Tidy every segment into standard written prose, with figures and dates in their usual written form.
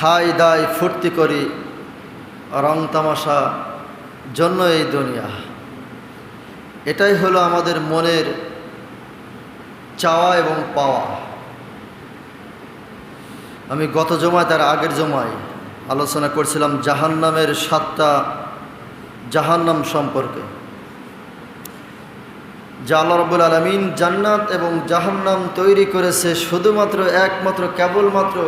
খাই দাই ফুর্তি করি, রং তামাশা জন্য এই দুনিয়া। এটাই হলো আমাদের মনের চাওয়া এবং পাওয়া। আমি গত জমায় তার আগের জমায় আলোচনা করছিলাম জাহান্নামের 7টা জাহান্নাম সম্পর্কে। যে আল্লাহ রাব্বুল আলামিন জান্নাত এবং জাহান্নাম তৈরি করেছে শুধুমাত্র একমাত্র কেবলমাত্র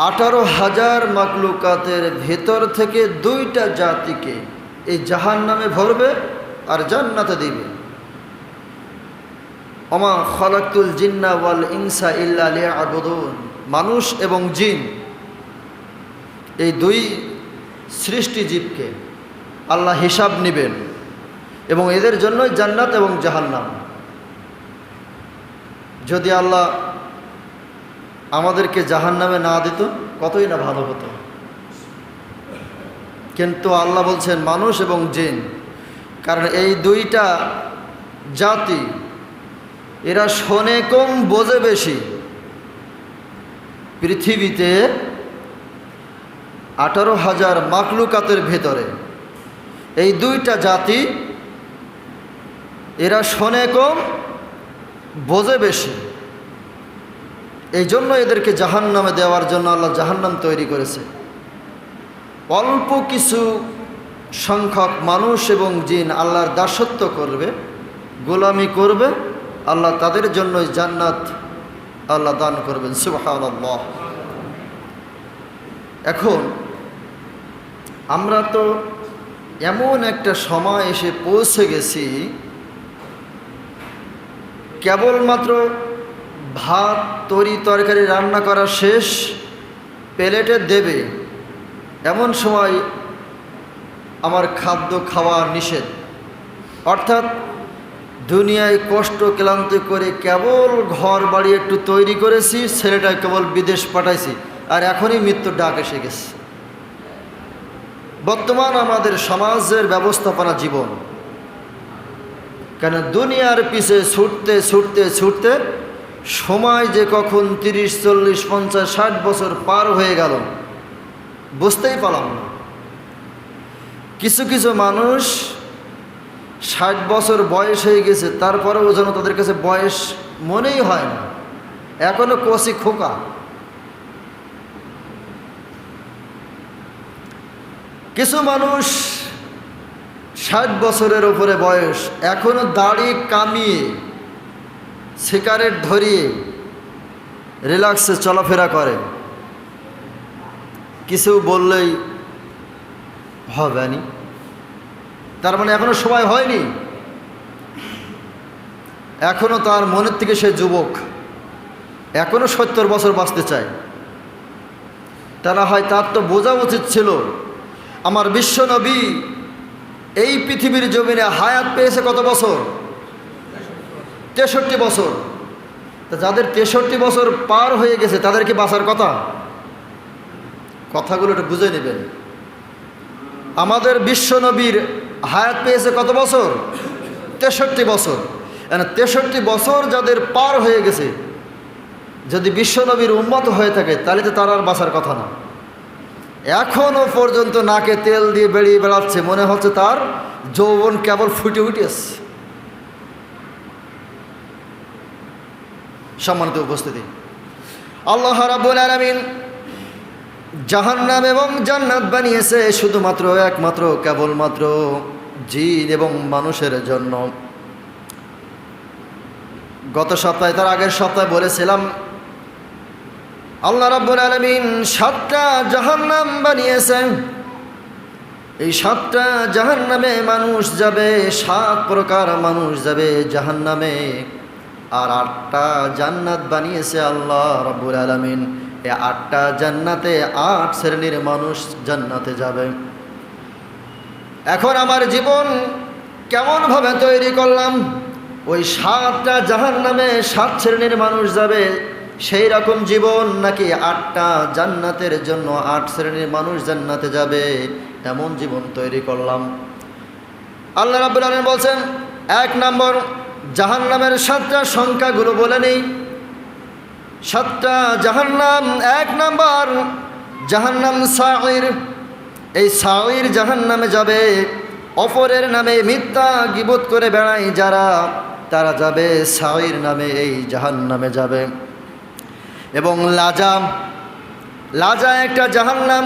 18,000 মাকলুকাতের ভেতর থেকে 2টা জাতিকে এই জাহান্নামে ভরবে আর জান্নাতে দিবে। ওমা খালাকতুল জিন্না ওয়াল ইনসা ইল্লা লিয়াবুদুন। মানুষ এবং জিন এই 2 সৃষ্টি জীবকে আল্লাহ হিসাব নেবেন এবং এদের জন্যই জান্নাত এবং জাহান্নাম। যদি আল্লাহ আমাদেরকে জাহান্নামে না দিত কতই না ভালো হতো, কিন্তু আল্লাহ বলছেন মানুষ এবং জিন, কারণ এই 2টা জাতি এরা শোনে কম বোঝে বেশি। পৃথিবীতে 18,000 মাকলুকাতের ভেতরে এই 2টা জাতি এরা শোনে কম বোঝে বেশি। এই জন্য এদেরকে জাহান্নামে দেওয়ার জন্য আল্লাহ জাহান্নাম তৈরি করেছে। অল্প কিছু সংখ্যক মানুষ এবং জিন আল্লাহর দাসত্ব করবে, গোলামি করবে, আল্লাহ তাদের জন্যই জান্নাত আল্লাহ দান করবেন। সুবহানাল্লাহ। এখন আমরা তো এমন একটা সময় এসে পৌঁছে গেছি, কেবলমাত্র ভাত তরি তরকারি রান্না করা শেষ, প্লেটে দেবে, এমন সময় আমার খাদ্য খাওয়া নিষেধ। অর্থাৎ দুনিয়ায় কষ্ট ক্লান্ত করে কেবল ঘর বাড়ি একটু তৈরি করেছি, ছেলেটা কেবল বিদেশ পাঠাইছি, আর এখনই মৃত্যুর ডাক এসে গেছে। বর্তমান আমাদের সমাজের ব্যবস্থাপনা জীবন, কেন দুনিয়ার পিছে ছুটতে ছুটতে ছুটতে সময় যে কখন 30, 40, 50, 60 বছর পার হয়ে গেল বুঝতেই পারলাম না। কিছু কিছু মানুষ 60 বছর বয়স হয়ে গেছে, তারপরেও যেন তাদের কাছে বয়স মনেই হয় না, এখনো কচি খোকা। কিছু মানুষ 60 বছরের উপরে বয়স, এখনো দাড়ি কামিয়ে সিগারেট ধরিয়ে রিল্যাক্সে চলাফেরা করে। কিছু বললেই হবে না, তার মানে এখনো সময় হয়নি, এখনো তার মনের থেকে সে যুবক, এখনো 70 বছর বাঁচতে চায়। তারা হয় তার তো বোঝা উচিত ছিল আমার বিশ্ব নবী এই পৃথিবীর জমিনে হায়াত পেয়েছে কত বছর? 63 বছর। তা যাদের 63 বছর পার হয়ে গেছে তাদের কি বাঁচার কথা? কথাগুলো একটু বুঝে নেবেন। আমাদের বিশ্ব নবীর হায়াত পেয়েছে কত বছর? 63 বছর। 63 বছর যাদের পার হয়ে গেছে, যদি বিশ্ব নবীর উম্মত হয়ে থাকে তাহলে তো তার আর বাঁচার কথা না। এখনও পর্যন্ত নাকে তেল দিয়ে বেরিয়ে বেড়াচ্ছে, মনে হচ্ছে তার যৌবন কেবল ফুটে উঠেছে। সম্মানিত উপস্থিতি, আল্লাহ রাব্বুল আলামিন জাহান্নাম এবং জান্নাত বানিয়েছে শুধুমাত্র একমাত্র কেবলমাত্র জিন এবং মানুষের জন্য। গত সপ্তাহে, তার আগের সপ্তাহে বলেছিলাম আল্লাহ রাব্বুল আলামিন 7টা জাহান্নাম বানিয়েছেন। এই 7টা জাহান্নামে মানুষ যাবে, 7 প্রকার মানুষ যাবে জাহান্নামে। আর 8টা জান্নাত বানিয়েছে আল্লাহ রাব্বুল আলামিন। এই 8টা জান্নাতে 8 শ্রেণীর মানুষ জান্নাতে যাবে। এখন আমার জীবন কেমনভাবে তৈরি করলাম, ওই 7টা জাহান্নামে 7 শ্রেণীর মানুষ যাবে সেই রকম জীবন, নাকি 8টা জান্নাতের জন্য 8 শ্রেণীর মানুষ জান্নাতে যাবে এমন জীবন তৈরি করলাম? আল্লাহ রাব্বুল আলামিন বলছেন, 1 নম্বর জাহান্নামের 7টা সংখ্যাগুলো বলে নেই। 7টা জাহান্নাম, 1 নম্বর জাহান্নাম সাঈর। এই সাঈর জাহান্নামে যাবে। অপরের নামে মিথ্যা গীবত করে বেড়ায় যারা, তারা যাবে সাঈর নামে এই জাহান্নামে যাবে। এবং লাজা একটা জাহান্নাম,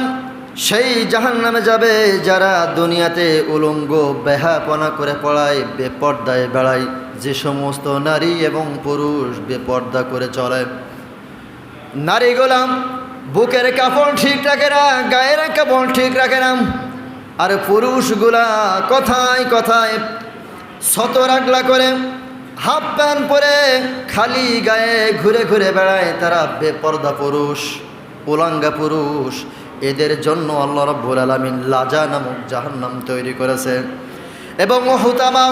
সেই জাহান্নামে যাবে যারা দুনিয়াতে উলঙ্গ বেহাপনা করে পড়ায়, বেপর্দায় বেড়ায়। যে সমস্ত নারী এবং পুরুষ বেপর্দা করে চলে, নারী গোলাম বুকের কাপড় ঠিক রাখে না, গায়ের কাপড় ঠিক রাখে না, আর পুরুষগুলা কথায় কথায় সতরাগলা করে হাফ প্যান্ট পরে খালি গায়ে ঘুরে ঘুরে বেড়ায়। তারা বেপর্দা পুরুষ, উলঙ্গা পুরুষ। এদের জন্য আল্লাহ রাব্বুল আলামিন লাজা নামক জাহান্নাম তৈরি করেছে। এবং হুতামা,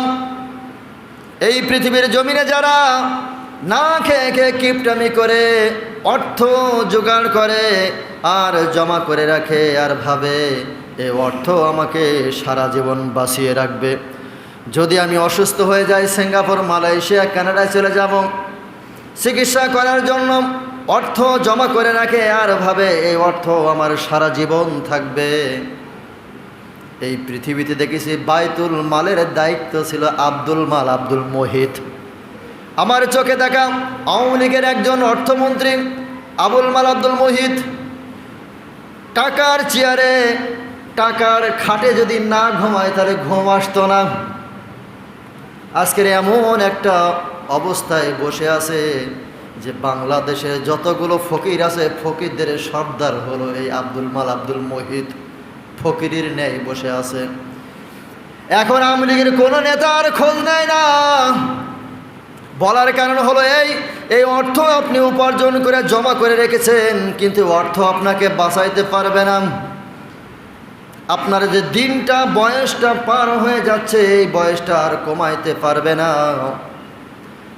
এই পৃথিবীর জমিনে যারা না খেয়ে খেয়ে কিপটামি করে অর্থ জোগাড় করে আর জমা করে রাখে, আর ভাবে এই অর্থ আমাকে সারা জীবন বাঁচিয়ে রাখবে। যদি আমি অসুস্থ হয়ে যাই, সিঙ্গাপুর, মালয়েশিয়া, কানাডায় চলে যাব চিকিৎসা করার জন্য, অর্থ জমা করে রাখে আর ভাবে এই অর্থ আমার সারা জীবন থাকবে। এই পৃথিবীতে দেখেছি বাইতুল মালের দায়িত্ব ছিল আব্দুল মোহিত। আমার চোখে দেখা আওয়ামী লীগের একজন অর্থমন্ত্রী আবুল মাল আব্দুল মোহিত, টাকার চেয়ারে, টাকার খাটে যদি না ঘুমায় তাহলে ঘুম আসতো না। আজকের এমন একটা অবস্থায় বসে আছে যে বাংলাদেশের যতগুলো ফকির আছে, ফকিরদের সর্দার হলো এই আব্দুল মাল আব্দুল মোহিত। ফকিরের ন্যায় বসে আছে। এখন আওয়ামী লীগের কোনো নেতার খোঁজ নেয় না। বলার কারণ হলো এই অর্থ আপনি উপার্জন করে জমা করে রেখেছেন, কিন্তু অর্থ আপনাকে বাঁচাইতে পারবে না। আপনার যে দিনটা, বয়সটা পার হয়ে যাচ্ছে, এই বয়সটা আর কমাইতে পারবে না।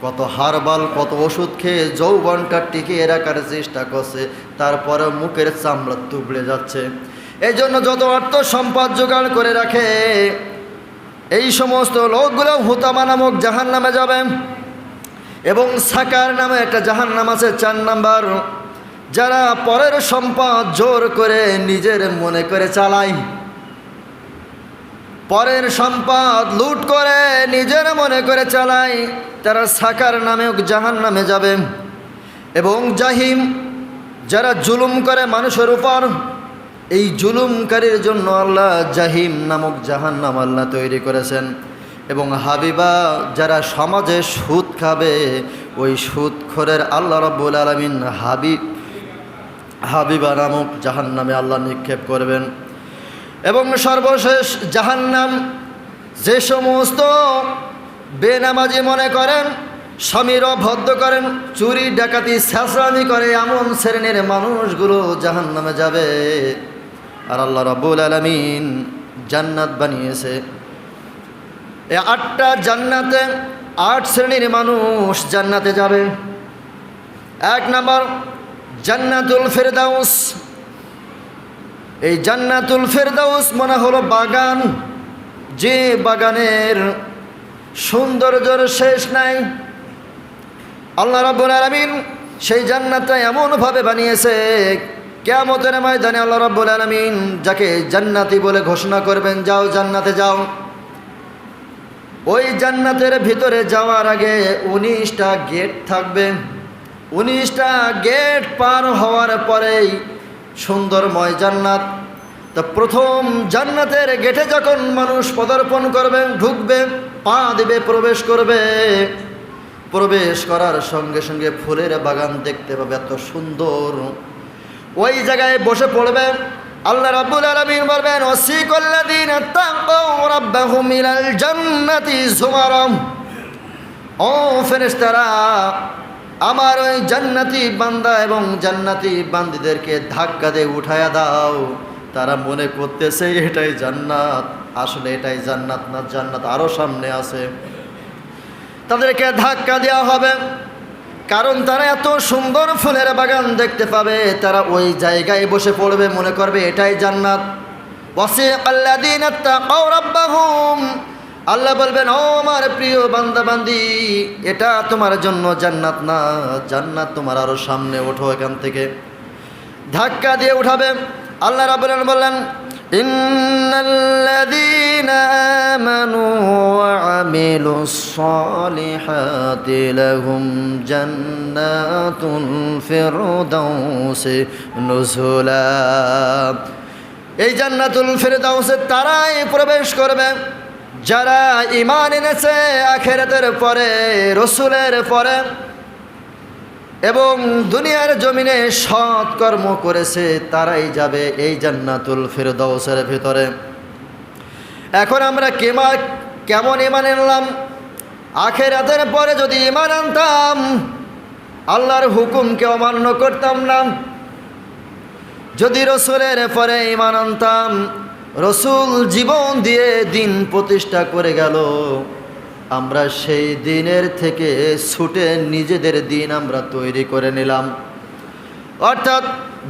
কত হারবাল, কত ওষুধ খেয়ে যৌবনটা টিকিয়ে রাখার চেষ্টা করছে, তারপরে মুখের চামড়া তুবড়ে যাচ্ছে। এই জন্য যত অর্থ সম্পদ জোগাড় করে রাখে, এই সমস্ত লোকগুলো হুতামা নামক জাহান্নামে যাবে। এবং সাকার নামে একটা জাহান্নাম আছে 4 নাম্বার, যারা পরের সম্পদ জোর করে নিজের মনে করে চালায়, পরের সম্পদ লুট করে নিজের মনে করে চালায়, তারা সাকার নামে জাহান্নামে যাবে। এবং জাহিম, যারা জুলুম করে মানুষের উপর, এই জুলুমকারীর জন্য আল্লাহ জাহিম নামক জাহান্নাম আল্লাহ তৈরি করেছেন। এবং হাবিবা, যারা সমাজে সুদ খাবে, ওই সুদখোরের আল্লাহ রাব্বুল আলামিন হাবিবা নামক জাহান্নামে আল্লাহ নিক্ষেপ করবেন। এবং সর্বশেষ জাহান্নাম, যে সমস্ত বেনামাজি মনে করেন, স্বামীর অভদ্র করেন, চুরি ডাকাতি ছেঁচড়ামি করে, এমন শ্রেণীর মানুষগুলো জাহান্নামে যাবে। আর আল্লাহ রাব্বুল আলামিন জান্নাত বানিয়েছে। এই 8টা জান্নাতে 8 শ্রেণীর মানুষ জান্নাতে যাবে। 1 নাম্বার জান্নাতুল ফেরদাউস। এই জান্নাতুল ফেরদাউস মানে হলো বাগান, যে বাগানের সৌন্দর্যের শেষ নাই। আল্লাহ রাব্বুল আলামিন সেই জান্নাতটা এমনভাবে বানিয়েছে, কিয়ামতের ময়দানে আল্লাহ রাব্বুল আলামিন যাকে জান্নাতি বলে ঘোষণা করবেন, যাও জান্নাতে যাও, ওই জান্নাতের ভিতরে যাওয়ার আগে 19টা গেট থাকবে। 19টা গেট পার হওয়ার পরেই সুন্দরময় জান্নাত। তো প্রথম জান্নাতের গেটে যখন মানুষ পদার্পণ করবে, ঢুকবে, পা দিবে, প্রবেশ করবে, প্রবেশ করার সঙ্গে সঙ্গে ফুলের বাগান দেখতে পাবে, এত সুন্দর। ওই জায়গায় বসে পড়বে। আল্লাহ রাব্বুল আলামিন বলবেন, ওয়াসিকাল্লাযীনা তাকাউ রাব্বাহুম ইলাল জান্নাতি যুমারা। ও ফেরেশতারা, আমার ওই জান্নাতি বান্দা এবং জান্নাতি বান্দীদেরকে ধাক্কা দিয়ে উঠায়া দাও। তারা মনে করতেছে এটাই জান্নাত, আসলে এটাই জান্নাত না, জান্নাত আরও সামনে আছে। তাদেরকে ধাক্কা দেওয়া হবে, কারণ তারা এত সুন্দর ফুলের বাগান দেখতে পাবে। তারা ওই জায়গায় বসে পড়বে, মনে করবে এটাই জান্নাত। ওয়াসিকাল্লাযীনা তাকাউ রাব্বাহুম, আল্লাহ বলবেন, ও আমার প্রিয় বান্দা বান্দি, এটা তোমার জন্য জান্নাত না, জান্নাত তোমার আরও সামনে, ওঠো এখান থেকে। ধাক্কা দিয়ে উঠাবে। আল্লাহ রাব্বুল আলামিন বললেন, ইন্নাল্লাযীনা আমানু ওয়া আমিলুস সালিহাতি লাহুম জান্নাতুল ফিরদাউসি নুজুলা। এই জান্নাতুল ফিরদাউসে তারাই প্রবেশ করবে যারা ঈমান এনেছে আখিরাতের পরে, রাসূলের পরে, এবং দুনিয়ার জমিনে সৎ কর্ম করেছে, তারাই যাবে এই জান্নাতুল ফিরদাউসের ভিতরে। এখন আমরা কেমন ঈমান আনলাম? আখিরাতের পরে যদি ঈমান আনতাম, আল্লাহর হুকুমকে অমান্য করতাম না। যদি রাসূলের পরে ঈমান আনতাম, রাসূল জীবন দিয়ে দিন প্রতিষ্ঠা করে গেল, আমরা সেই দিনের থেকে ছুটে নিজেদের দিন আমরা তৈরি করে নিলাম। অর্থাৎ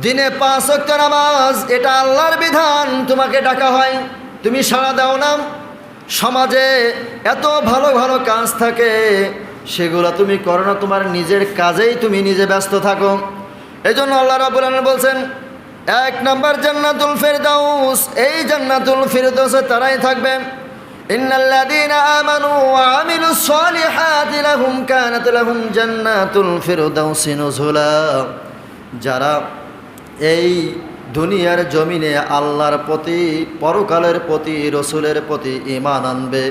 দিনে 5 ওয়াক্ত নামাজ, এটা আল্লাহর বিধান, তোমাকে ডাকা হয়, তুমি সাড়া দাও না। সমাজে এত ভালো ভালো কাজ থাকে, সেগুলো তুমি করো না, তোমার নিজের কাজেই তুমি নিজে ব্যস্ত থাকো। এই জন্য আল্লাহ রাব্বুল আলামিন বলছেন, 1 নম্বর জান্নাতুল ফিরদাউস, এই জান্নাতুল ফিরদাউসে তারাই থাকবে। ইন্নাল্লাযীনা আমানু ওয়া আমিলুস সালিহাতি লাহুম কানাত লাহুম জান্নাতুল ফিরদাউসি নুজুলা। যারা এই দুনিয়ার জমিনে আল্লাহর প্রতি, পরকালের প্রতি, রাসূলের প্রতি ঈমান আনবে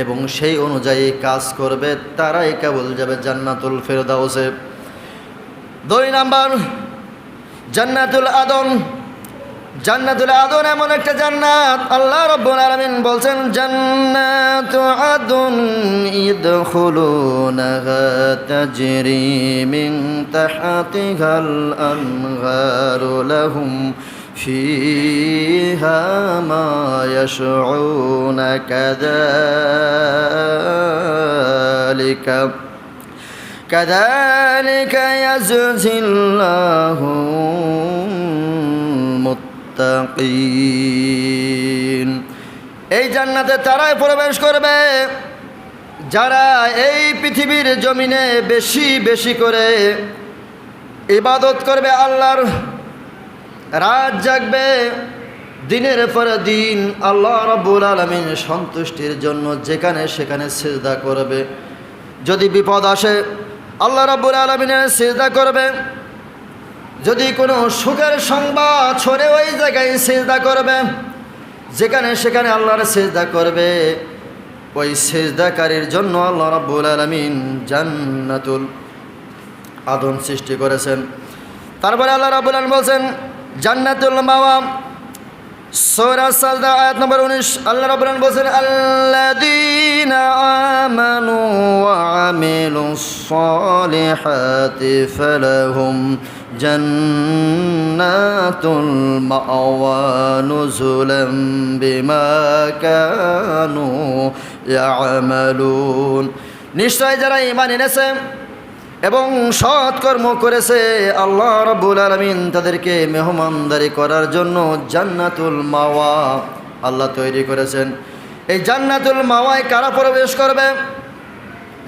এবং সেই অনুযায়ী কাজ করবে, তারাই কেবল যাবে জান্নাতুল ফিরদাউসে। 2 নাম্বার জান্নাতুল আদন। জান্নাতুল আদন এমন একটা জান্নাত, আল্লাহ রাব্বুল আলামিন বলছেন, জান্নাতু আদন ইয়াদখুলুনাহা তাজরি মিন তাহতিহাল আনহারু লাহুম ফিহা মা ইয়াশউনা কাযালিকা ইয়াজজিল্লাহু মুত্তাকিন। এই জান্নাতে তারাই প্রবেশ করবে যারা এই পৃথিবীর জমিনে বেশি বেশি করে ইবাদত করবে, আল্লাহর রাত জাগবে, দিনের পর দিন আল্লাহ রাব্বুল আলামিন সন্তুষ্টির জন্য যেখানে সেখানে সিজদা করবে। যদি বিপদ আসে, আল্লাহ রাব্বুল আলামিনের সিজদা করবে। যদি কোনো সুখের সংবাদ ছড়ে, ওই জায়গায় সিজদা করবে, যেখানে সেখানে আল্লাহর সিজদা করবে। ওই সিজদাকারীর জন্য আল্লাহ রাব্বুল আলামিন জান্নাতুল আদন সৃষ্টি করেছেন। তারপরে আল্লাহ রাব্বুল আলামিন বলছেন জান্নাতুল মাওয়া, সূরা সাজদা আয়াত নম্বর 19, আল্লাহ রাব্বুল আলামিন বলছেন, আল্লাযীনা আমানু ওয়া আমিলুস সালিহাতি ফালাহুম জান্নাতুল মাওয়া নুজুলাম বিমা কানু ইয়ামালুন। নিশ্চয় যারা ঈমান এনেছে এবং সৎ কর্ম করেছে, আল্লাহ রাব্বুল আলামিন তাদেরকে মেহমানদারি করার জন্য জান্নাতুল মাওয়া আল্লাহ তৈরি করেছেন। এই জান্নাতুল মাওয়ায় কারা প্রবেশ করবে?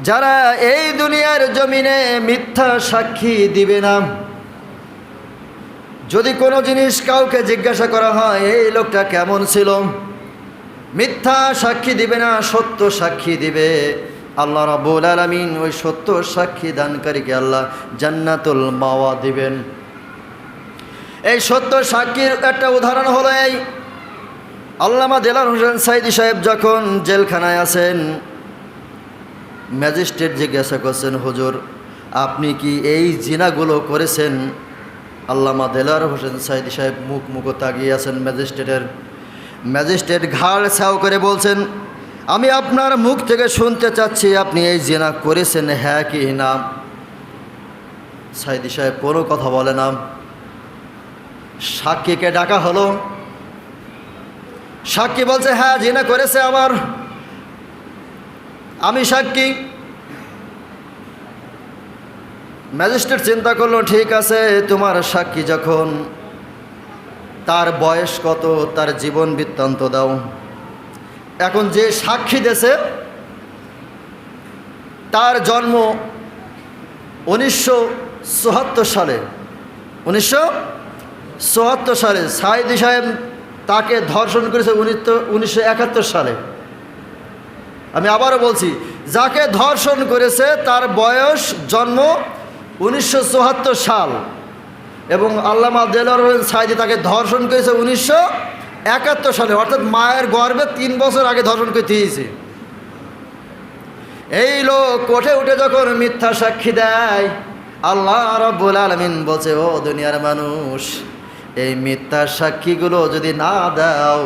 যারা এই দুনিয়ার জমিনে মিথ্যা সাক্ষী দিবে না। যদি কোনো জিনিস কাউকে জিজ্ঞাসা করা হয়, এই লোকটা কেমন ছিল, মিথ্যা সাক্ষী দিবে না, সত্য সাক্ষী দিবে। আল্লাহ রাব্বুল আলামিন ওই সত্য সাক্ষী দানকারীকে আল্লাহ জান্নাতুল মাওয়া দিবেন। এই সত্য সাক্ষীর একটা উদাহরণ হলো এই, আল্লামা দেলাওয়ার হোসেন সাঈদী সাহেব যখন জেলখানায় আছেন, ম্যাজিস্ট্রেট জিজ্ঞাসা করছেন, হুজুর আপনি কি এই জিনাগুলো করেছেন? আল্লামা দেলাওয়ার হোসেন সাঈদী সাহেব মুখ তাকিয়ে আছেন ম্যাজিস্ট্রেট ঘাড় ছাউ করে বলছেন, আমি আপনার মুখ থেকে শুনতে চাচ্ছি আপনি এই জিনা করেছেন, হ্যাঁ কি না? সাঈদী সাহেব কোনো কথা বলে না। সাক্ষীকে ডাকা হলো, সাক্ষী বলছে, হ্যাঁ জিনা করেছে আমি সাক্ষী। ম্যাজিস্ট্রেট চিন্তা করলো, ঠিক আছে, তোমার সাক্ষী যখন, তার বয়স কত, তার জীবন বৃত্তান্ত দাও। এখন যে সাক্ষী দেছে তার জন্ম 1974 সালে, 1974 সালে সাইদি সাহেব তাকে ধর্ষণ করেছে 1971 সালে। আমি আবারও বলছি, যাকে ধর্ষণ করেছে তার বয়স জন্ম 1974 সাল এবং আল্লামা দেলোয়ার হোসেন সাইদি তাকে ধর্ষণ করেছে 1971 সালে, অর্থাৎ মায়ের গর্ভে 3 বছর আগে ধর্ষণ করতে হয়েছে। এই লোক কোর্টে উঠে যখন মিথ্যা সাক্ষী দেয়, আল্লাহ রাব্বুল আলামিন বলছে, ও দুনিয়ার মানুষ, এই মিথ্যা সাক্ষীগুলো যদি না দাও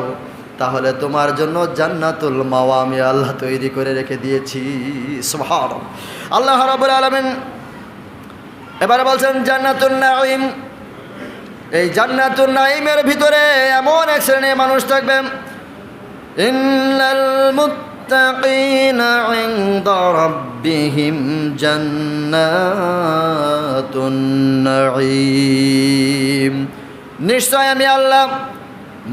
তাহলে তোমার জন্য জান্নাতুল মাওয়া আমি আল্লাহ তৈরি করে রেখে দিয়েছি। সুবহানাল্লাহ। আল্লাহ রাব্বুল আলামিন এবারে বলছেন জান্নাতুন নাঈম। এই জান্নাতুন নাঈমের ভিতরে এমন এক শ্রেণীর মানুষ থাকবে, ইন্নাল মুত্তাকিনা ইনদা রাব্বিহিম জান্নাতুন নাঈম। নিশ্চয় আমি আল্লাহ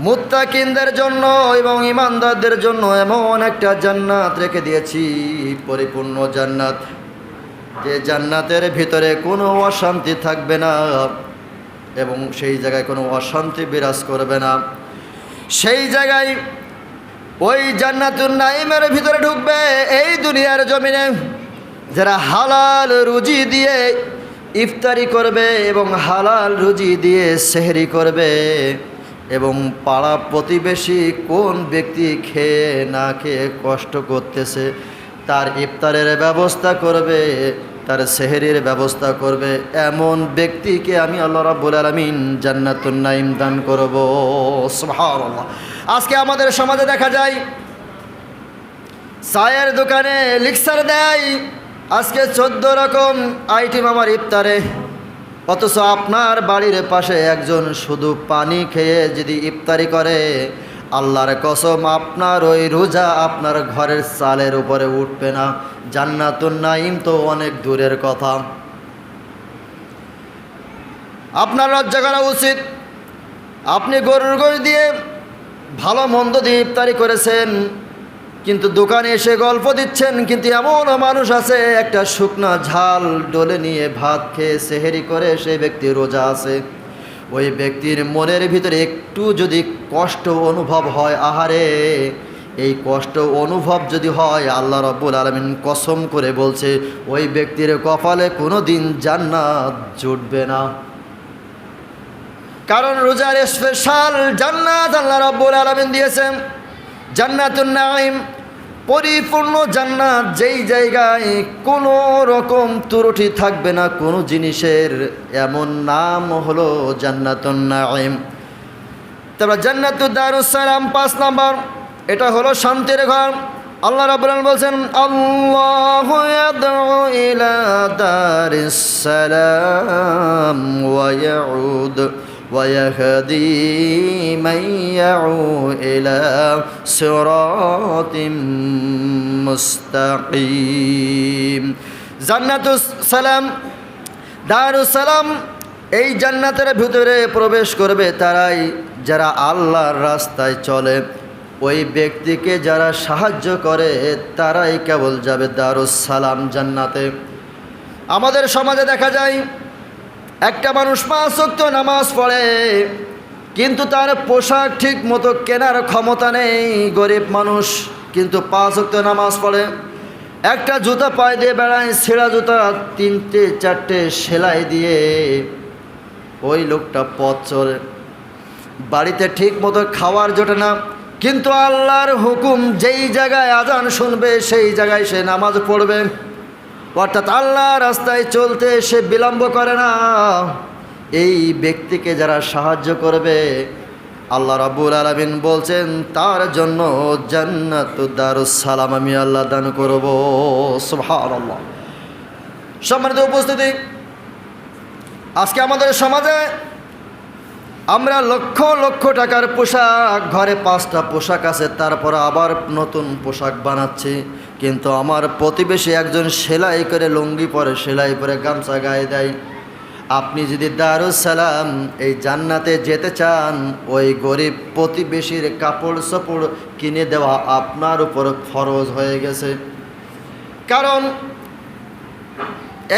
মুত্তাকিনদের জন্য এবং ঈমানদারদের জন্য এমন একটা জান্নাত রেখে দিয়েছি, পরিপূর্ণ জান্নাত, যে জান্নাতের ভিতরে কোনো অশান্তি থাকবে না এবং সেই জায়গায় কোনো অশান্তি বিরাজ করবে না। সেই জায়গায় ওই জান্নাতুন নাঈমের ভিতরে ঢুকবে এই দুনিয়ার জমিনে যারা হালাল রুজি দিয়ে ইফতারি করবে এবং হালাল রুজি দিয়ে সেহরি করবে এবং পাড়া প্রতিবেশী কোন ব্যক্তি খেয়ে না খেয়ে কষ্ট করতেছে তার ইফতারের ব্যবস্থা করবে, তার সেহরির ব্যবস্থা করবে, এমন ব্যক্তিকে আমি আল্লাহ রাব্বুল আলামিন জান্নাতুন নাঈম দান করব। সুবহানাল্লাহ। আজকে আমাদের সমাজে দেখা যায় চায়ের দোকানে লিকসার দেয় আজকে 14 রকম আইটেম আমার ইফতারে, অথচ আপনার বাড়ির পাশে একজন শুধু পানি খেয়ে যদি ইফতারি করে, আল্লাহর কসম আপনার ওই রোজা আপনার ঘরের চালের উপরে উঠবে না। জান্নাতুন নাঈম তো অনেক দূরের কথা। আপনার লজ্জা করা উচিত। আপনি গরুর গোশত দিয়ে ভালো মন্দ দিয়ে ইফতারি করেছেন, কিন্তু দোকানে এসে গল্প দিচ্ছেন, কিন্তু এমনও মানুষ আছে একটা শুকনা ঝাল ডলে নিয়ে ভাত খেয়ে সেহরি করে সেই ব্যক্তি রোজা আছে। ওই ব্যক্তির মনের ভিতরে একটু যদি কষ্ট অনুভব হয়, আহারে এই কষ্ট অনুভব যদি হয়, আল্লাহ রাব্বুল আলামিন কসম করে বলছে ওই ব্যক্তির কপালে কোনো দিন জান্নাত জুটবে না। কারণ রোজার স্পেশাল জান্নাত আল্লাহ রাব্বুল আলামিন দিয়েছেন, জান্নাতুন নাঈম, পরিপূর্ণ জান্নাত, যেই জায়গায় কোনো রকম ত্রুটি থাকবে না কোনো জিনিসের, এমন নাম হলো জান্নাতুন নাঈম। তারপর জান্নাতুদ দারুস সালাম 5 নম্বর, এটা হলো শান্তির ঘর। আল্লাহ রাব্বুল আলামিন বলছেন, আল্লাহু ইয়াদউ ইলা দারিস সালাম ওয়া ইয়াউদ ويهدي من يعو إلى صراط مستقيم। জান্নাতুস সালাম, দারুস সালাম, এই জান্নাতের ভিতরে প্রবেশ করবে তারাই যারা আল্লাহর রাস্তায় চলে, ওই ব্যক্তিকে যারা সাহায্য করে তারাই কেবল যাবে দারুস সালাম জান্নাতে। আমাদের সমাজে দেখা যায় একটা মানুষ 5 ওয়াক্ত নামাজ পড়ে, কিন্তু তার পোশাক ঠিক মতো কেনার ক্ষমতা নেই, গরিব মানুষ, কিন্তু 5 ওয়াক্ত নামাজ পড়ে, একটা জুতা পায়ে দিয়ে বেড়ায়, ছেঁড়া জুতা 3-4টে সেলাই দিয়ে ওই লোকটা পথ চলে। বাড়িতে ঠিক মতো খাওয়ার জোটে না, কিন্তু আল্লাহর হুকুম যেই জায়গায় আজান শুনবে সেই জায়গায় সে নামাজ পড়বে, অর্থাৎ আল্লাহ রাস্তায় চলতে সে বিলম্ব করে না। এই ব্যক্তিকে যারা সাহায্য করবে, আল্লাহ রাব্বুল আলামিন বলছেন তার জন্য জান্নাতুদ দারুস সালাম আমি আল্লাহ দান করব। সুবহানাল্লাহ। সম্মানিত উপস্থিতি, আজকে আমাদের সমাজে আমরা লক্ষ লক্ষ টাকার পোশাক, ঘরে 5টা পোশাক আছে, তারপর আবার নতুন পোশাক বানাচ্ছি, কিন্তু আমার প্রতিবেশী একজন সেলাই করে লুঙ্গি পরে, সেলাই পরে গামছা গায়ে দেয়। আপনি যদি দারুস সালাম এই জান্নাতে যেতে চান, ওই গরিব প্রতিবেশীর কাপড় চোপড় কিনে দেওয়া আপনার উপর ফরজ হয়ে গেছে। কারণ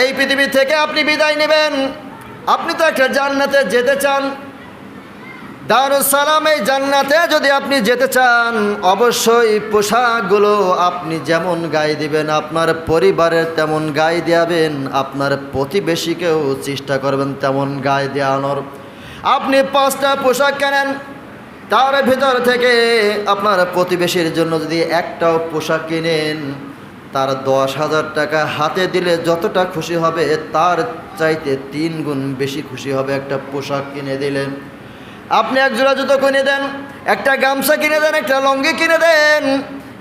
এই পৃথিবী থেকে আপনি বিদায় নেবেন, আপনি তো একটা জান্নাতে যেতে চান, দারুস সালাম এই জান্নাতে যদি আপনি যেতে চান, অবশ্যই পোশাকগুলো আপনি যেমন গায়ে দিবেন আপনার পরিবারের তেমন গায়ে দেওয়াবেন, আপনার প্রতিবেশীকেও চেষ্টা করবেন তেমন গায়ে দেওয়ানোর। আপনি 5টা পোশাক কেনেন, তার ভিতর থেকে আপনার প্রতিবেশীর জন্য যদি একটাও পোশাক কিনেন, তার 10,000 টাকা হাতে দিলে যতটা খুশি হবে তার চাইতে 3 গুণ বেশি খুশি হবে একটা পোশাক কিনে দিলেন। আপনি এক জোড়া জুতো কিনে দেন, একটা গামছা কিনে দেন, একটা লুঙ্গি কিনে দেন।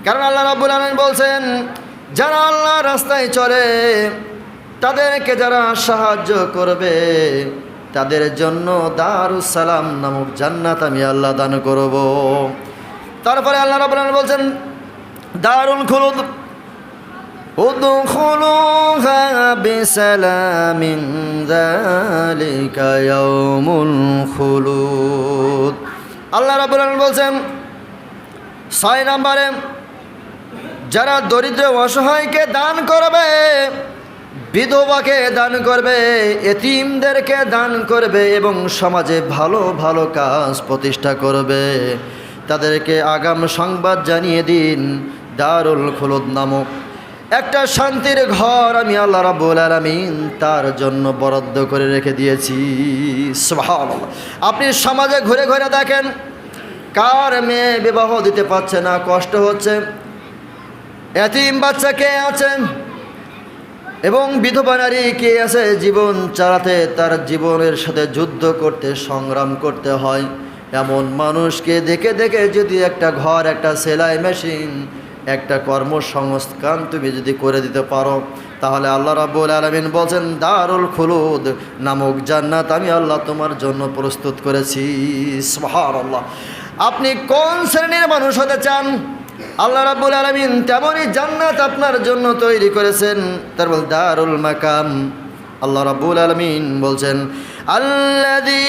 কারণ আল্লাহ রাব্বুল আলামিন বলছেন, যারা আল্লাহর রাস্তায় চলে তাদেরকে যারা সাহায্য করবে তাদের জন্য দারুস সালাম নামক জান্নাত আমি আল্লাহ দান করব। তারপরে আল্লাহ রাব্বুল আলামিন বলছেন, দারুল খুলুদ উদখুলুহা বিসালামিন যালিকা ইয়াউমুল খুলুদ। আল্লাহ রাব্বুল আলামিন বলছেন 6 নম্বরে, যারা দরিদ্র অসহায়কে দান করবে, বিধবাকে দান করবে, এতিমদেরকে দান করবে এবং সমাজে ভালো ভালো কাজ প্রতিষ্ঠা করবে, তাদেরকে আগাম সংবাদ জানিয়ে দিন দারুল খুলুদ নামক একটা শান্তির ঘর আমি আল্লাহ রাব্বুল আলামিন তার জন্য বরাদ্দ করে রেখে দিয়েছি। সুবহানাল্লাহ। আপনি সমাজে ঘুরে ঘুরে দেখেন, কার মেয়ে বিবাহ দিতে পারছে না, কষ্ট হচ্ছে, এতিম বাচ্চা কে আছে এবং বিধবা নারী কে আছে, জীবন চালাতে তার জীবনের সাথে যুদ্ধ করতে সংগ্রাম করতে হয়, এমন মানুষকে দেখে দেখে যদি একটা ঘর, একটা সেলাই মেশিন, একটা কর্মসংস্থান তুমি যদি করে দিতে পারো, তাহলে আল্লাহ রাব্বুল আলামিন বলছেন দারুল খুলুদ নামক জান্নাত আমি আল্লাহ তোমার জন্য প্রস্তুত করেছি। সুবহানাল্লাহ। আপনি কোন শ্রেণীর মানুষ হতে চান, আল্লাহ রাব্বুল আলামিন তেমনই জান্নাত আপনার জন্য তৈরি করেছেন, তারপর দারুল মাকাম। আল্লাহ রাব্বুল আলামিন বলছেন, আল্লাযী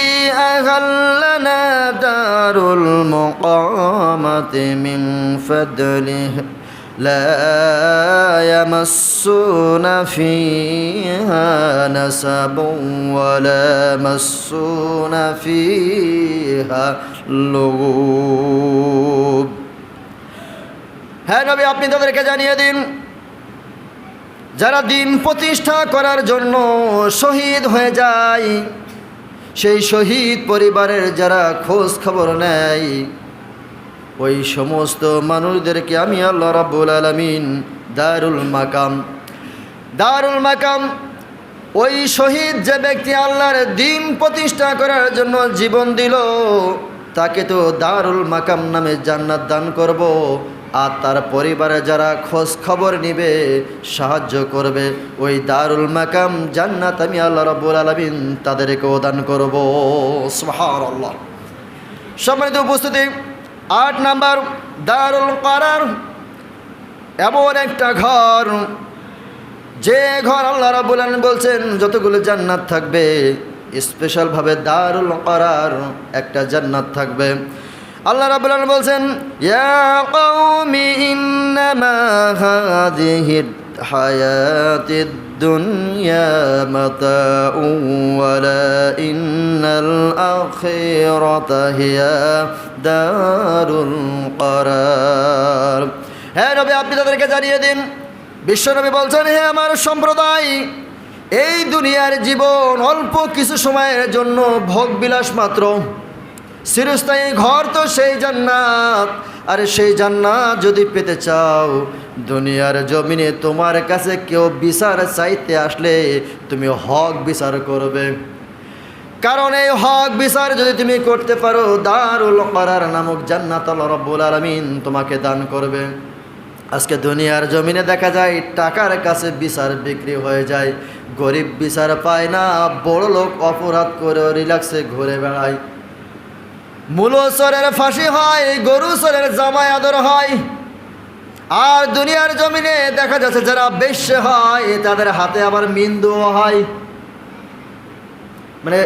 আহাল্লানা দারুল মুকামাতি মিন ফাদলিহি লা ইয়ামাসসুনা ফীহা নাসাবুন ওয়া লা ইয়ামাসসুনা ফীহা লুগুব। হ্যাঁ নবী, আপনি তাদেরকে জানিয়ে দিন, যারা দিন প্রতিষ্ঠা করার জন্য শহীদ হয়ে যায়, সেই শহীদ পরিবারের যারা খোঁজ খবর নেয়, ওই সমস্ত মানুষদেরকে আমি আল্লাহ রাব্বুল আলামিন দারুল মাকাম, ওই শহীদ যে ব্যক্তি আল্লাহর দিন প্রতিষ্ঠা করার জন্য জীবন দিল, তাকে তো দারুল মাকাম নামে জান্নাত দান করব। আর তার পরিবারে যারা খোঁজ খবর নিবে, সাহায্য করবে, ওই দারুল মাকাম জান্নাত আমি আল্লাহ রাব্বুল আলামিন তাদেরকেও দান করব। সুবহানাল্লাহ। সম্মানিত উপস্থিতি, 8 নাম্বার দারুল করার, এমন একটা ঘর যে ঘর আল্লাহ রাব্বুল আলামিন বলছেন যতগুলো জান্নাত থাকবে, স্পেশালভাবে দারুল করার একটা জান্নাত থাকবে। আল্লাহ রাব্বুল আলামিন বলছেন, ইয়া কওমি ইন্নামা হাযিহিল হায়াতিদ দুনিয়া মাতাউন ওয়ালাইন্নাল আখিরাতা হিয়া দারুল করার। হ্যাঁ নবী, আপনি তাদেরকে জানিয়ে দিন, বিশ্বনবী বলছেন, হে আমার সম্প্রদায়, এই দুনিয়ার জীবন অল্প কিছু সময়ের জন্য ভোগ বিলাস মাত্র, চিরস্থায়ী ঘর তো সেই জান্নাত। আর সেই জান্নাত যদি পেতে চাও, দুনিয়ার জমিনে তোমার কাছে কেউ বিচার চাইতে আসলে তুমি হক বিচার করবে। কারণ এই হক বিচার যদি তুমি করতে পারো, দারুল করার নামক জান্নাত আল্লাহ রাব্বুল আলামিন তোমাকে দান করবে। আজকে দুনিয়ার জমিনে দেখা যায় টাকার কাছে বিচার বিক্রি হয়ে যায়, গরিব বিচার পায় না, বড় লোক অপরাধ করে রিল্যাক্সে ঘুরে বেড়ায়, মূলো চোরের ফাঁসি হয়, গরু চোরের জামাই আদর হয়। আর দুনিয়ার জমিনে দেখা যাচ্ছে যারা বেশ্যা হয় তাদের হাতে আবার মিন্দুও হয়। মানে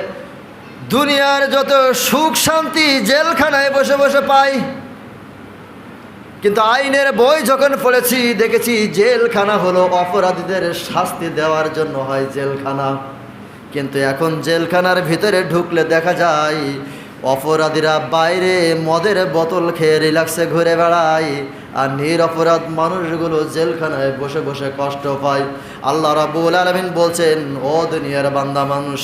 দুনিয়ার যত সুখ শান্তি জেলখানায় বসে বসে পাই, কিন্তু আইনের বই যখন পড়েছি দেখেছি জেলখানা হলো অপরাধীদের শাস্তি দেওয়ার জন্য হয় জেলখানা। কিন্তু এখন জেলখানার ভিতরে ঢুকলে দেখা যায় অপরাধীরা বাইরে মদের বোতল খেয়ে রিল্যাক্সে ঘুরে বেড়ায়, আর নিরপরাধ মানুষগুলো জেলখানায় বসে বসে কষ্ট পায়। আল্লাহ রাব্বুল আলামিন বলছেন, ও দুনিয়ার বান্দা মানুষ,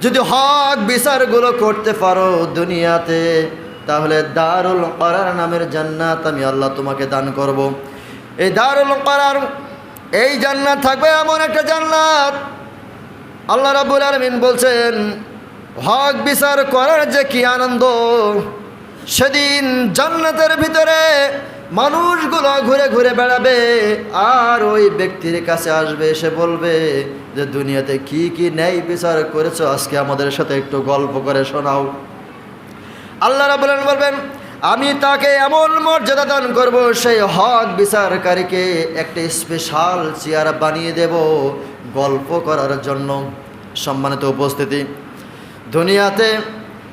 যদি হক বিচারগুলো করতে পারো দুনিয়াতে, তাহলে দারুল করার নামের জান্নাত আমি আল্লাহ তোমাকে দান করব। এই দারুল করার এই জান্নাত থাকবে এমন একটা জান্নাত, আল্লাহ রাব্বুল আলামিন বলছেন হক বিচার করার যে কি আনন্দ, সেদিন জান্নাতের ভিতরে মানুষগুলো ঘুরে ঘুরে বেড়াবে, আর ওই ব্যক্তির কাছে আসবে, এসে বলবে যে দুনিয়াতে কি কি ন্যায় বিচার করেছো, আজকে আমাদের সাথে একটু গল্প করে শোনাও। আল্লাহ রাব্বুল আলামিন বলবেন, আমি তাকে এমন মর্যাদা দান করব, সেই হক বিচারকারীকে একটা স্পেশাল চেয়ার বানিয়ে দেব গল্প করার জন্য। সম্মানিত উপস্থিতি, দুনিয়াতে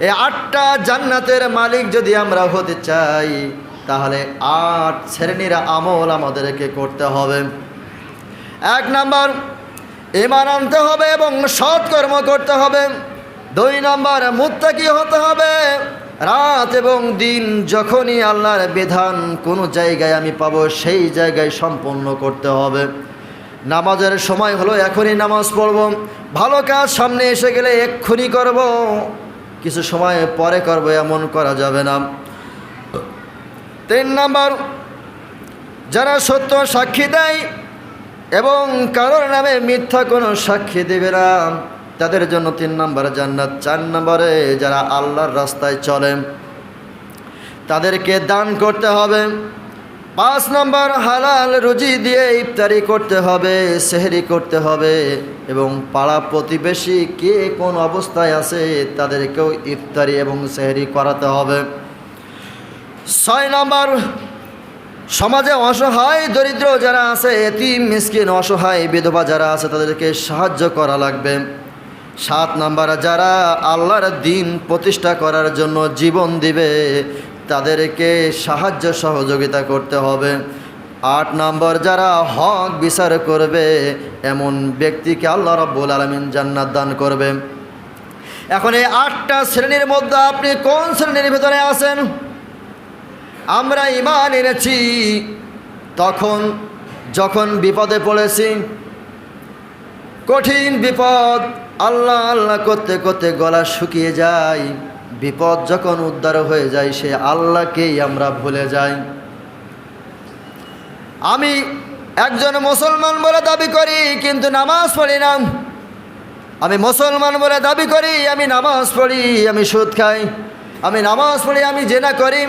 এই 8টা জান্নাতের মালিক যদি আমরা হতে চাই, তাহলে 8 শ্রেণীর আমল আমাদেরকে করতে হবে। 1 নাম্বার, ঈমান আনতে হবে এবং সৎকর্ম করতে হবে। 2 নাম্বার, মুত্তাকি হতে হবে। রাত এবং দিন যখনই আল্লাহর বিধান কোনো জায়গায় আমি পাবো, সেই জায়গায় সম্পন্ন করতে হবে। নামাজের সময় হলো এখনই নামাজ পড়ব, ভালো কাজ সামনে এসে গেলে এক্ষুনি করব, কিছু সময় পরে করব, এমন করা যাবে না। 3 নাম্বার, যারা সত্য সাক্ষী দেয় এবং কারোর নামে মিথ্যা কোনো সাক্ষী দেবে না, তাদের জন্য 3 নাম্বার জান্নাত। 4 নম্বরে, যারা আল্লাহর রাস্তায় চলেন তাদেরকে দান করতে হবে। 5 নম্বর, হালাল রুজি দিয়ে ইফতারি করতে হবে, সেহরি করতে হবে, এবং পাড়া প্রতিবেশী কে কোন অবস্থায় আছে তাদেরকেও ইফতারি এবং সেহরি করাতে হবে। 6 নম্বর, সমাজে অসহায় দরিদ্র যারা আছে, এতিম মিসকিন অসহায় বিধবা যারা আছে, তাদেরকে সাহায্য করা লাগবে। 7 নম্বর, যারা আল্লাহর দ্বীন প্রতিষ্ঠা করার জন্য জীবন দিবে, তাদেরকে সাহায্য সহযোগিতা করতে হবে। 8 নম্বর, যারা হক বিচার করবে, এমন ব্যক্তিকে আল্লাহ রাব্বুল আলামিন জান্নাত দান করবে। এখন এই 8টা শ্রেণীর মধ্যে আপনি কোন শ্রেণীর ভিতরে আছেন? আমরা ঈমান এনেছি তখন যখন বিপদে পড়েছি, কঠিন বিপদ, আল্লাহ আল্লাহ করতে করতে গলা শুকিয়ে যায়, বিপদ যখন উদ্ধার হয়ে যায়, সে আল্লাহকেই আমরা ভুলে যাই। আমি একজন মুসলমান বলে দাবি করি, কিন্তু নামাজ পড়ি না। আমি মুসলমান বলে দাবি করি, আমি নামাজ পড়ি, আমি সুদ খাই। আমি নামাজ পড়ি, আমি জেনা করি।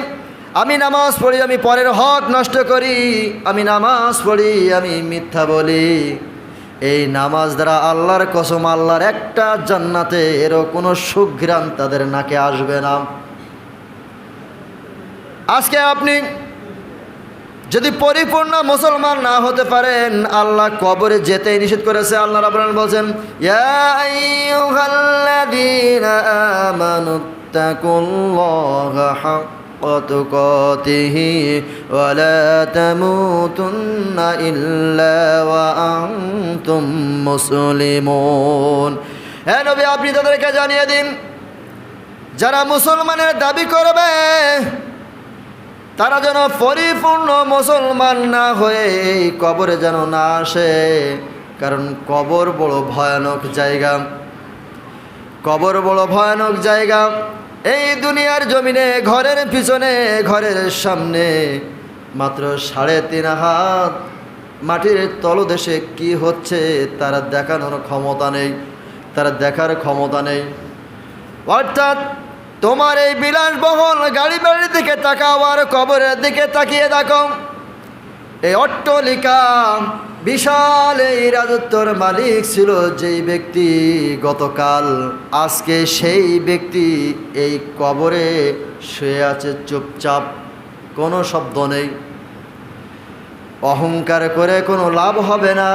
আমি নামাজ পড়ি, আমি পরের হক নষ্ট করি। আমি নামাজ পড়ি, আমি মিথ্যা বলি। এই নামাজ দ্বারা আল্লাহর কসম, আল্লাহর একটা জান্নাতে এরও কোনো সুঘ্রাণ তাদের নাকে আসবে না। আজকে আপনি যদি পরিপূর্ণ মুসলমান না হতে পারেন, আল্লাহ কবরে যেতে নিষেধ করেছে। আল্লাহ রাব্বুল আলামিন বলেন, ইয়া আইয়ুহাল্লাযীনা আমানুত্তাকুল্লাহা হাক্কা তুকাতিহি ওয়া লা তামুতুন্না ইল্লা ওয়া আনতুম মুসলিমুন। হে নবী, আপনি তাদেরকে জানিয়ে দিন, যারা মুসলমানের দাবি করবে তারা যেন পরিপূর্ণ মুসলমান না হয়ে এই কবরে যেন না আসে। কারণ কবর বড় ভয়ানক জায়গা, কবর বড় ভয়ানক জায়গা। এই দুনিয়ার জমিনে ঘরের পিছনে, ঘরের সামনে মাত্র 3.5 হাত মাটির তলদেশে কি হচ্ছে তারা দেখানোর ক্ষমতা নেই, তারা দেখার ক্ষমতা নেই। অর্থাৎ তোমার এই বিলাসবহুল গাড়ি বাড়ির দিকে তাকাও, আর কবরের দিকে তাকিয়ে দেখো। এই অট্টালিকা বিশাল, এই রাজত্বর মালিক ছিল যেই ব্যক্তি গতকাল, আজকে সেই ব্যক্তি এই কবরে শুয়ে আছে চুপচাপ, কোনো শব্দ নেই। অহংকার করে কোনো লাভ হবে না।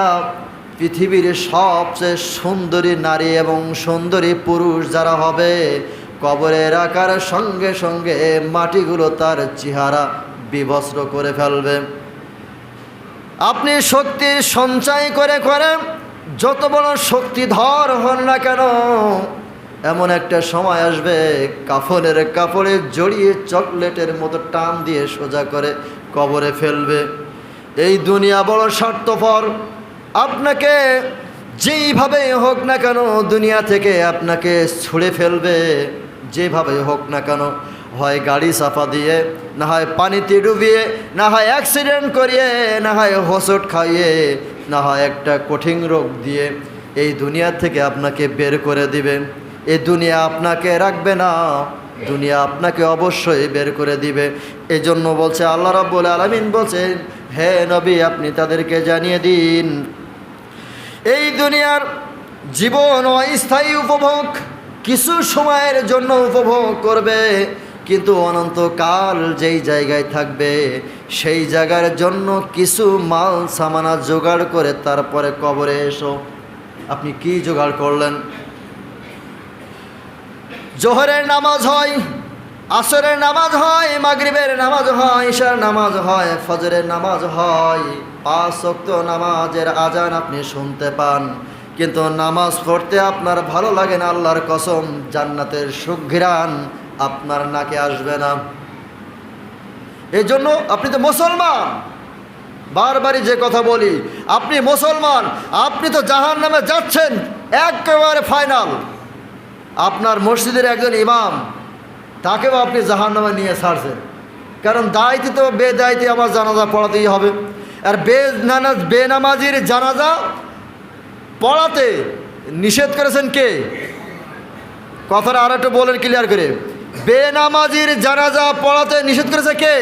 পৃথিবীর সবচেয়ে সুন্দরী নারী এবং সুন্দরী পুরুষ যারা হবে, কবরে রাখার সঙ্গে সঙ্গে মাটিগুলো তার চেহারা বিবস্ত্র করে ফেলবে। আপনি শক্তির সঞ্চয় করে করে যত বড় শক্তিধর হন না কেন, এমন একটা সময় আসবে কাফনের কাপড়ে জড়িয়ে চকলেটের মতো টান দিয়ে সোজা করে কবরে ফেলবে। এই দুনিয়া বড় স্বার্থপর। আপনাকে যেইভাবে হোক না কেন দুনিয়া থেকে আপনাকে ছুঁড়ে ফেলবে, যেভাবে হোক না কেন, হয় গাড়ি চাপা দিয়ে, না হয় পানিতে ডুবিয়ে, না হয় অ্যাক্সিডেন্ট করিয়ে, না হয় হোঁচট খাইয়ে, না হয় একটা কঠিন রোগ দিয়ে এই দুনিয়া থেকে আপনাকে বের করে দিবে। এই দুনিয়া আপনাকে রাখবে না, দুনিয়া আপনাকে অবশ্যই বের করে দিবে। এই জন্য বলছে আল্লাহ রাব্বুল আলামিন বলছেন, হে নবী আপনি তাদেরকে জানিয়ে দিন, এই দুনিয়ার জীবন অস্থায়ী উপভোগ, কিছু সময়ের জন্য উপভোগ করবে, কিন্তু অনন্তকাল যেই জায়গায় থাকবে সেই জায়গার জন্য কিছু মাল সামানা জোগাড় করে তারপরে কবরে এসো। আপনি কি জোগাড় করলেন? জোহরের নামাজ হয়, আসরের নামাজ হয়, মাগরিবের নামাজ হয়, ইশার নামাজ হয়, ফজরের নামাজ হয়, 5 ওয়াক্ত নামাজের আজান আপনি শুনতে পান, কিন্তু নামাজ পড়তে আপনার ভালো লাগে না। আল্লাহর কসম, জান্নাতের সুঘ্রাণ আপনার নাকে আসবে না। এই জন্য আপনি তো মুসলমান, বারবারই যে কথা বলি, আপনি মুসলমান, আপনি তো জাহান্নামে যাচ্ছেন একেবারে ফাইনাল। আপনার মসজিদের একজন ইমাম, তাকেও আপনি জাহান্নামে নিয়ে ছাড়ছেন, কারণ দায়িত্ব তো বেদায়িত্বে আমার জানাজা পড়াতেই হবে। আর বেনামাজির জানাজা পড়াতে নিষেধ করেছেন কে? কথাটা আর একটু বলেন ক্লিয়ার করে। বেনামাজির জানাজা পড়াতে নিষেধ করেছে কে?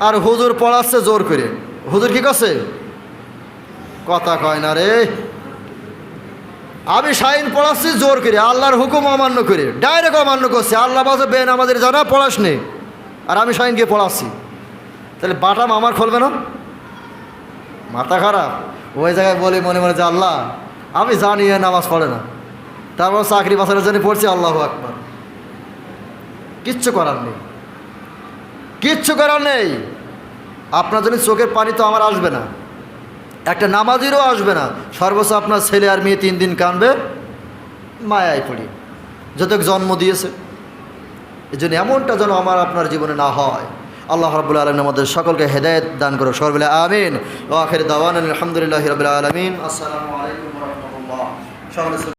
আর হুজুর পড়াচ্ছে জোর করে। হুজুর কি করছে? কথা কয় না রে। আমি শাইন পড়াচ্ছি জোর করে, আল্লাহর হুকুম অমান্য করে, ডাইরেক্ট অমান্য করছে। আল্লাহ বাজে বেনামাজির জানা পড়াস নে, আর আমি শাইনকে পড়াচ্ছি, তাহলে বাটাম আমার খুলবে না? মাথা খারাপ। ওই জায়গায় বলি মনে মনে যে আল্লাহ আমি জানি এ নামাজ পড়ে না, তারপর চাকরি বাঁচানোর জন্য পড়ছি, আল্লাহু আকবার। কিচ্ছু করার নেই, কিচ্ছু করার নেই। আপনার জন্য চোখের পানি তো আমার আসবে না, একটা নামাজিরও আসবে না। সর্বোচ্চ আপনার ছেলে আর মেয়ে 3 দিন কাঁদবে, মায়ায় পড়ি, যত জন্ম দিয়েছে। এই জন্য এমনটা যেন আমার আপনার জীবনে না হয়। আল্লাহ রাব্বুল আলামিন আমাদের সকলকে হেদায়েত দান করুক। সবাই বলে আমিন। ওয়া আখির দাওয়ানা আলহামদুলিল্লাহি রাব্বিল আলামিন। আসসালামু আলাইকুম ওয়া রাহমাতুল্লাহ।